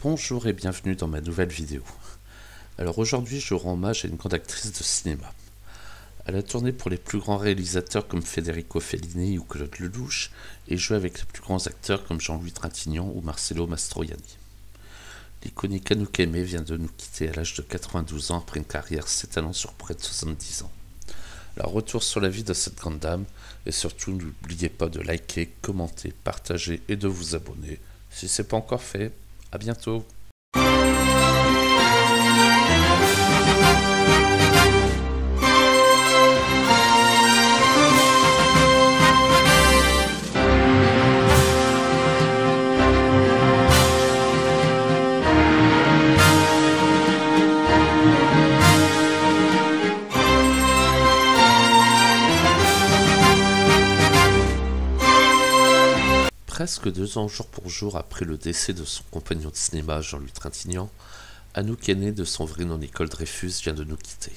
Bonjour et bienvenue dans ma nouvelle vidéo. Alors aujourd'hui je rends hommage à une grande actrice de cinéma. Elle a tourné pour les plus grands réalisateurs comme Federico Fellini ou Claude Lelouch et joué avec les plus grands acteurs comme Jean-Louis Trintignant ou Marcello Mastroianni. L'iconique Anouk Aimée vient de nous quitter à l'âge de 92 ans après une carrière s'étalant sur près de 70 ans. Alors retour sur la vie de cette grande dame et surtout n'oubliez pas de liker, commenter, partager et de vous abonner si ce n'est pas encore fait. À bientôt. Presque 2 ans jour pour jour après le décès de son compagnon de cinéma Jean-Louis Trintignant, Anouk Aimée de son vrai nom Nicole Dreyfus vient de nous quitter.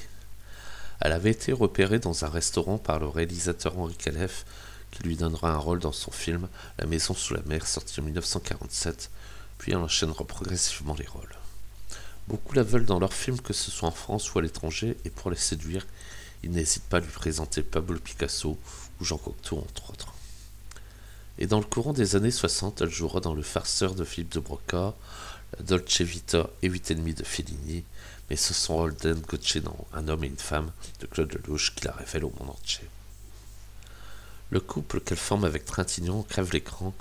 Elle avait été repérée dans un restaurant par le réalisateur Henri Calef qui lui donnera un rôle dans son film La Maison sous la mer sorti en 1947, puis elle enchaînera progressivement les rôles. Beaucoup la veulent dans leurs films que ce soit en France ou à l'étranger et pour la séduire, ils n'hésitent pas à lui présenter Pablo Picasso ou Jean Cocteau entre autres. Et dans le courant des années 60, elle jouera dans Le Farceur de Philippe de Broca, La Dolce Vita et 8 ennemis de Fellini, mais ce sont Holden Gotche dans Un homme et une femme de Claude Lelouch qui la révèle au monde entier. Le couple qu'elle forme avec Trintignant crève l'écran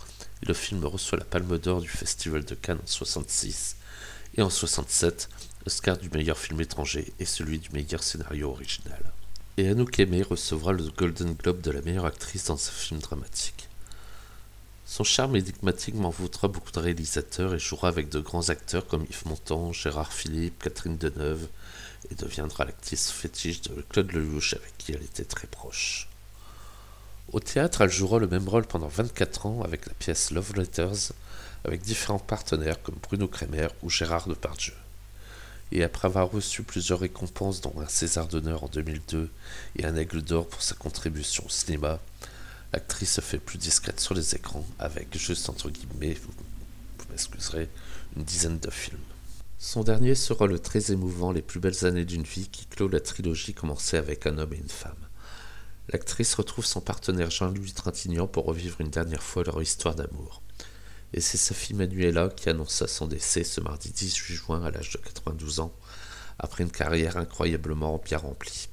et le film reçoit la Palme d'Or du Festival de Cannes en 66 et en 67, l'Oscar du meilleur film étranger et celui du meilleur scénario original. Et Anouk Aimée recevra le Golden Globe de la meilleure actrice dans un film dramatique. Son charme énigmatique m'envoûtera beaucoup de réalisateurs et jouera avec de grands acteurs comme Yves Montand, Gérard Philippe, Catherine Deneuve et deviendra l'actrice fétiche de Claude Lelouch avec qui elle était très proche. Au théâtre, elle jouera le même rôle pendant 24 ans avec la pièce Love Letters avec différents partenaires comme Bruno Kremer ou Gérard Depardieu. Et après avoir reçu plusieurs récompenses dont un César d'honneur en 2002 et un Aigle d'or pour sa contribution au cinéma, l'actrice se fait plus discrète sur les écrans avec, juste entre guillemets, vous m'excuserez, une dizaine de films. Son dernier sera le très émouvant Les plus belles années d'une vie qui clôt la trilogie commencée avec Un homme et une femme. L'actrice retrouve son partenaire Jean-Louis Trintignant pour revivre une dernière fois leur histoire d'amour. Et c'est sa fille Manuela qui annonça son décès ce mardi 18 juin à l'âge de 92 ans, après une carrière incroyablement bien remplie.